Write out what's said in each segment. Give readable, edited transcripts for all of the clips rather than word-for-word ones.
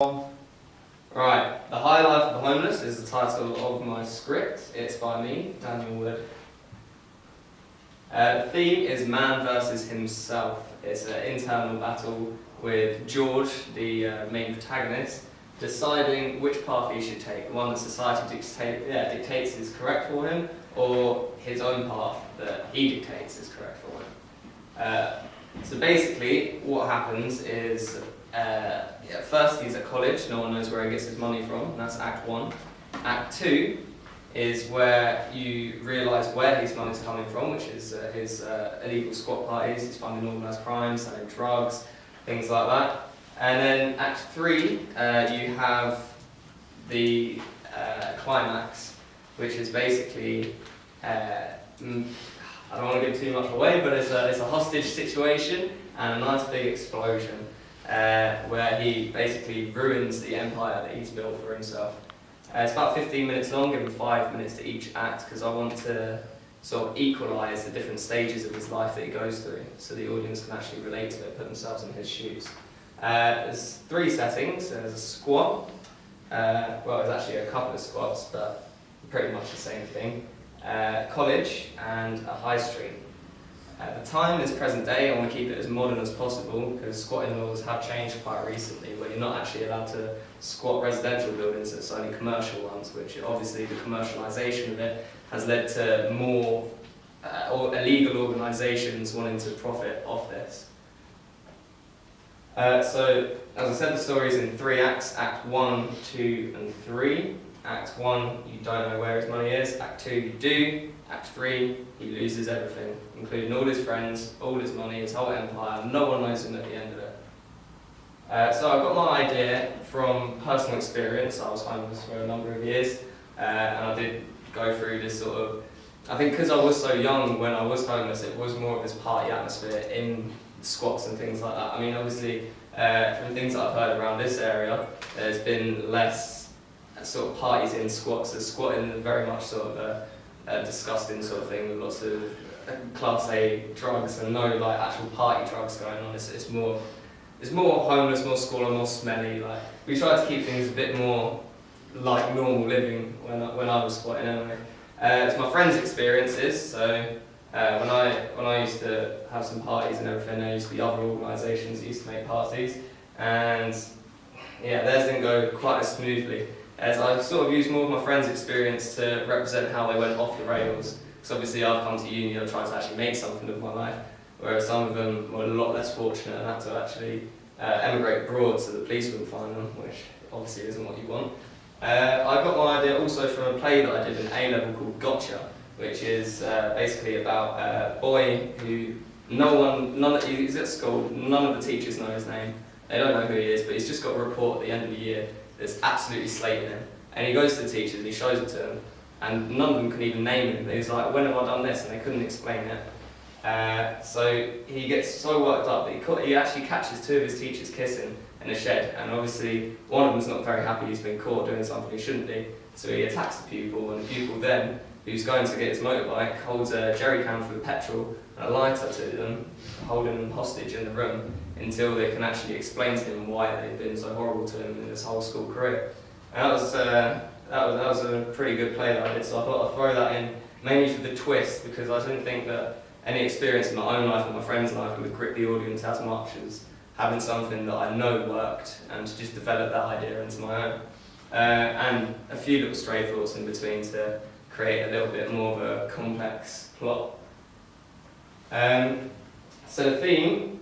Right, The High Life of the Homeless is the title of my script. It's by me, Daniel Wood. The theme is man versus himself. It's an internal battle with George, the main protagonist, deciding which path he should take, the one that society dictates is correct for him, or his own path that he dictates is correct for him. So basically, what happens is, first he's at college, no one knows where he gets his money from, and that's Act 1. Act 2 is where you realise where his money's coming from, which is his illegal squat parties, he's funding organised crime, selling drugs, things like that. And then Act 3, you have the climax, which is basically, I don't want to give too much away, but it's a hostage situation and a nice big explosion where he basically ruins the empire that he's built for himself. It's about 15 minutes long, given 5 minutes to each act, because I want to sort of equalise the different stages of his life that he goes through, so the audience can actually relate to it, put themselves in his shoes. There's 3 settings. There's a squat, well, there's actually a couple of squats, but pretty much the same thing. College and a high street. The time is present day. I want to keep it as modern as possible because squatting laws have changed quite recently, where you're not actually allowed to squat residential buildings, it's only commercial ones, which obviously the commercialisation of it has led to more illegal organisations wanting to profit off this. So, as I said, the story is in 3 acts, Act 1, 2 and 3. Act 1, you don't know where his money is. Act 2, you do. Act 3, he loses everything, including all his friends, all his money, his whole empire. No one knows him at the end of it. So I got my idea from personal experience. I was homeless for a number of years, and I did go through this sort of, I think because I was so young when I was homeless, it was more of this party atmosphere in squats and things like that. I mean, obviously, from things that I've heard around this area, there's been less sort of parties in squats. The squatting is very much sort of a disgusting sort of thing with lots of Class A drugs and no like actual party drugs going on. It's more homeless, more squalor, more smelly. Like we tried to keep things a bit more like normal living when I was squatting anyway. It's my friends' experiences. So when I used to have some parties and everything, there used to be other organisations that used to make parties, and yeah, theirs didn't go quite as smoothly. As I sort of used more of my friends' experience to represent how they went off the rails. Because obviously I've come to uni and tried to actually make something of my life, whereas some of them were a lot less fortunate and had to actually emigrate abroad so the police wouldn't find them, which obviously isn't what you want. I got my idea also from a play that I did in A-level called Gotcha, which is basically about a boy who he's at school, none of the teachers know his name, they don't know who he is, but he's just got a report at the end of the year that's absolutely slating him. And he goes to the teachers and he shows it to them, and none of them can even name him. He's like, when have I done this? And they couldn't explain it. So he gets so worked up that he actually catches 2 of his teachers kissing in a shed, and obviously one of them's not very happy he's been caught doing something he shouldn't do, so he attacks the pupil, and the pupil then, who's going to get his motorbike, holds a jerry can full of petrol and a lighter to them, holding them hostage in the room until they can actually explain to him why they've been so horrible to him in his whole school career. And that was a pretty good play that I did, so I thought I'd throw that in mainly for the twist, because I didn't think that any experience in my own life or my friend's life would grip the audience as much as having something that I know worked and to just develop that idea into my own. And a few little stray thoughts in between to create a little bit more of a complex plot. So the theme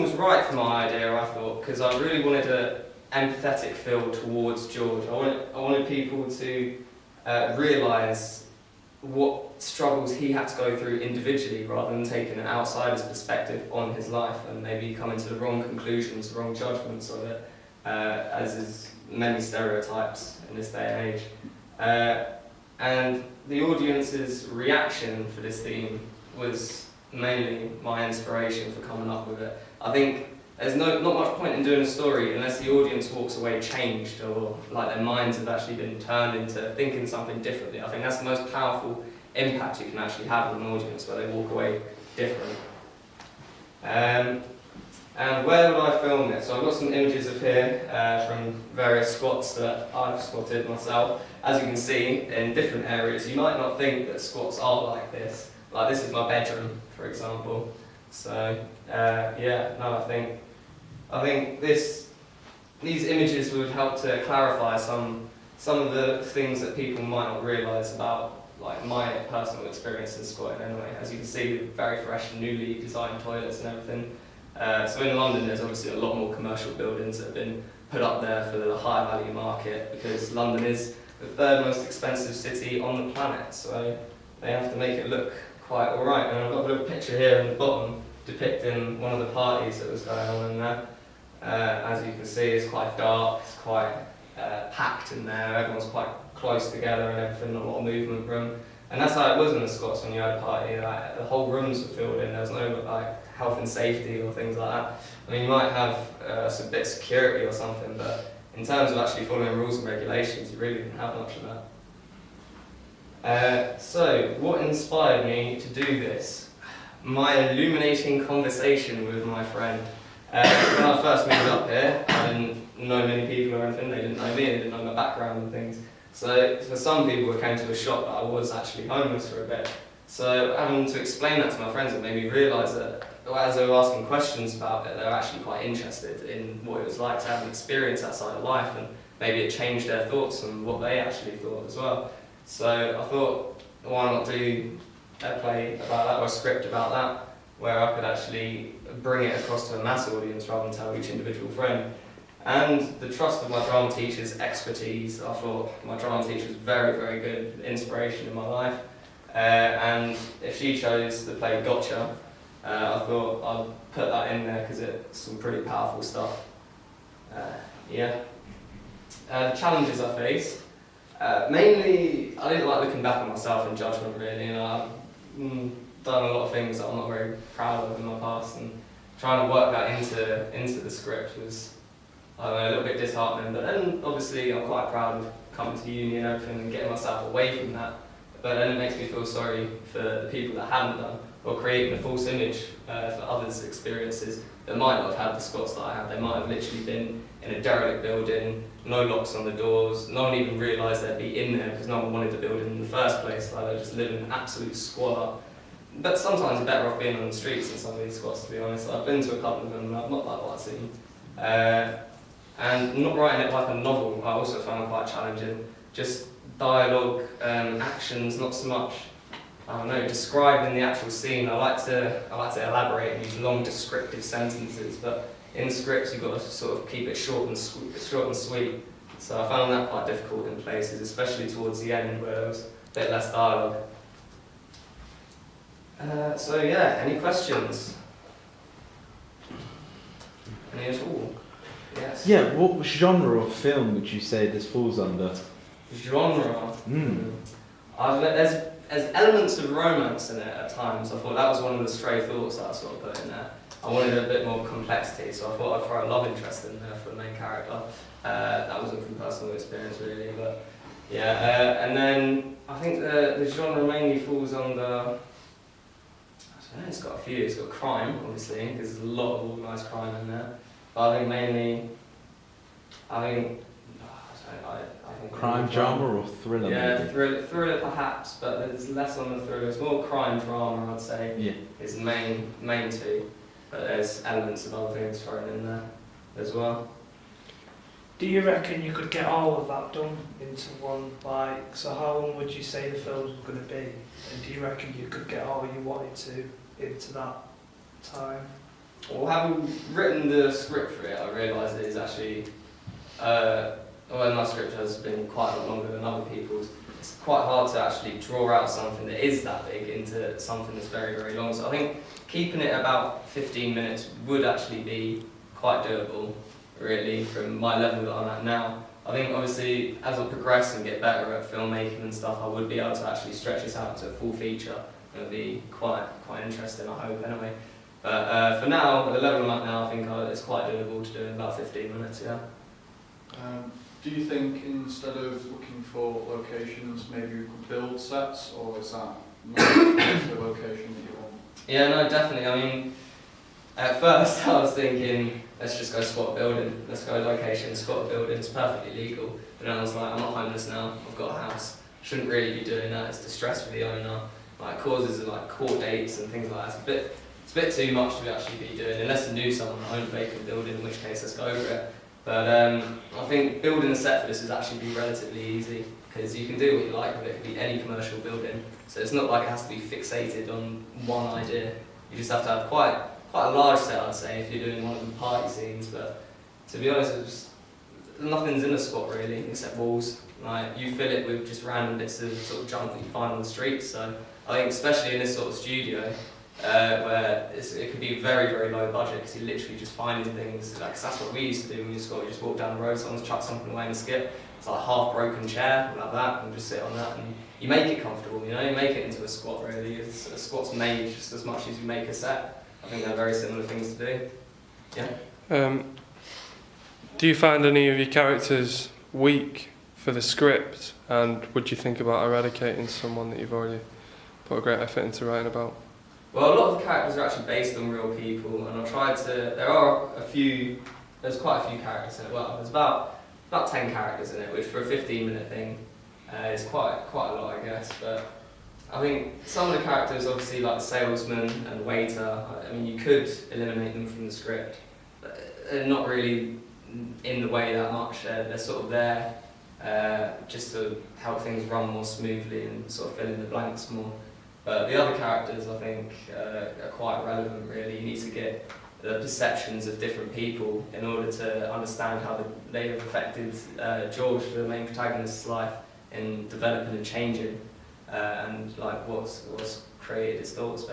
was right for my idea, I thought, because I really wanted an empathetic feel towards George. I wanted people to realise what struggles he had to go through individually, rather than taking an outsider's perspective on his life and maybe coming to the wrong conclusions, wrong judgments of it, as is many stereotypes in this day and age. And the audience's reaction for this theme was mainly my inspiration for coming up with it. I think there's not much point in doing a story unless the audience walks away changed, or like their minds have actually been turned into thinking something differently. I think that's the most powerful impact you can actually have on an audience, where they walk away different. And where would I film it? So I've got some images of here from various squats that I've squatted myself. As you can see, in different areas, you might not think that squats are like this. Like this is my bedroom, for example. So I think these images would help to clarify some of the things that people might not realise about like my personal experience in squatting anyway. As you can see, very fresh, newly designed toilets and everything. So in London there's obviously a lot more commercial buildings that have been put up there for the high value market, because London is the third most expensive city on the planet, so they have to make it look quite alright. And I've got a little picture here in the bottom depicting one of the parties that was going on in there. As you can see, it's quite dark, it's quite packed in there, everyone's quite close together and everything, a lot of movement room. And that's how it was in the squats when you had a party, like, the whole rooms were filled in, there was no like health and safety or things like that. I mean, you might have some bit of security or something, but in terms of actually following rules and regulations, you really didn't have much of that. So, what inspired me to do this? My illuminating conversation with my friend. When I first moved up here, I didn't know many people or anything, they didn't know me, they didn't know my background and things. So for some people it came to a shock that I was actually homeless for a bit. So having to explain that to my friends, it made me realise that as they were asking questions about it, they were actually quite interested in what it was like to have an experience outside of life, and maybe it changed their thoughts and what they actually thought as well. So I thought, why not do a play about that or a script about that, where I could actually bring it across to a mass audience rather than tell each individual friend. And the trust of my drama teacher's expertise, I thought my drama teacher was very, very good inspiration in my life. And if she chose the play Gotcha, I thought I'd put that in there because it's some pretty powerful stuff. The challenges I face, mainly I didn't like looking back at myself in judgment really. I've done a lot of things that I'm not very proud of in my past, and trying to work that into the script was, I don't know, a little bit disheartening. But then obviously I'm quite proud of coming to uni and everything and getting myself away from that. But then it makes me feel sorry for the people that haven't done, or creating a false image for others' experiences that might not have had the squats that I had. They might have literally been in a derelict building, no locks on the doors, no one even realised they'd be in there because no one wanted the building in the first place. Like, they're just living in absolute squalor. But sometimes it's better off being on the streets than some of these squats, to be honest. I've been to a couple of them and I've not liked what I've seen. And not writing it like a novel, I also found quite challenging. Just dialogue, actions, not so much, I don't know, describing the actual scene. I like to elaborate and use long descriptive sentences, but in scripts you've got to sort of keep it short and sweet. So I found that quite difficult in places, especially towards the end where there was a bit less dialogue. Any questions? Any at all? Yes. Yeah, what genre of film would you say this falls under? Genre? There's elements of romance in it at times. I thought that was one of the stray thoughts that I sort of put in there. I wanted a bit more complexity, so I thought I'd throw a love interest in there for the main character. That wasn't from personal experience really, but yeah. And then I think the genre mainly falls under, I don't know, it's got a few. It's got crime, obviously, because there's a lot of organised crime in there. But I think mainly, I think crime drama or thriller? Yeah, maybe? thriller perhaps, but there's less on the thriller. It's more crime drama, I'd say. Yeah. Is the main two, but there's elements of other things thrown in there as well. Do you reckon you could get all of that done into one bike? So how long would you say the film's going to be? And do you reckon you could get all you wanted to into that time? Well, having written the script for it, I realised it is actually, although my script has been quite a lot longer than other people's, it's quite hard to actually draw out something that is that big into something that's very, very long. So I think keeping it about 15 minutes would actually be quite doable, really, from my level that I'm at now. I think obviously as I progress and get better at filmmaking and stuff, I would be able to actually stretch this out to a full feature. It would be quite interesting, I hope, anyway. But for now, the level I'm at now, I think it's quite doable to do in about 15 minutes, yeah. Do you think instead of looking for locations, maybe you could build sets, or is that not the location that you want? Yeah, no, definitely. I mean, At first, I was thinking, let's just go squat a building. Let's go location, squat a building. It's perfectly legal. But then I was like, I'm not homeless now. I've got a house. Shouldn't really be doing that. It's distress for the owner. Like causes like court dates and things like that. It's a bit too much to actually be doing, unless you knew someone that owned a vacant building, in which case let's go over it. But I think building a set for this is actually be relatively easy, because you can do what you like with it. It can be any commercial building. So it's not like it has to be fixated on one idea. You just have to have quite a large set, I'd say, if you're doing one of the party scenes. But to be honest, nothing's in a squat really, except walls. Like you fill it with just random bits of sort of junk that you find on the streets. So I think especially in this sort of studio, where it could be very, very low budget, because you're literally just finding things. Like, 'cause that's what we used to do when you squat. You just walk down the road, someone's chucked something away in the skip. It's like a half broken chair, like that, and just sit on that, and you make it comfortable. You know, you make it into a squat. Really, a squat's made just as much as you make a set. I think they're very similar things to do. Yeah. Do you find any of your characters weak for the script, and would you think about eradicating someone that you've already put a great effort into writing about? Well, a lot of the characters are actually based on real people, and I tried to. There's quite a few characters in it. Well, there's about 10 characters in it, which for a 15-minute thing is quite a lot, I guess. But I think some of the characters, obviously, like the salesman and the waiter, I mean, you could eliminate them from the script, but they're not really in the way that much. They're sort of there just to help things run more smoothly and sort of fill in the blanks more. But the other characters, I think, are quite relevant, really. You need to get the perceptions of different people in order to understand how they have affected George, the main protagonist's life, in developing and changing, and like what's created his thoughts.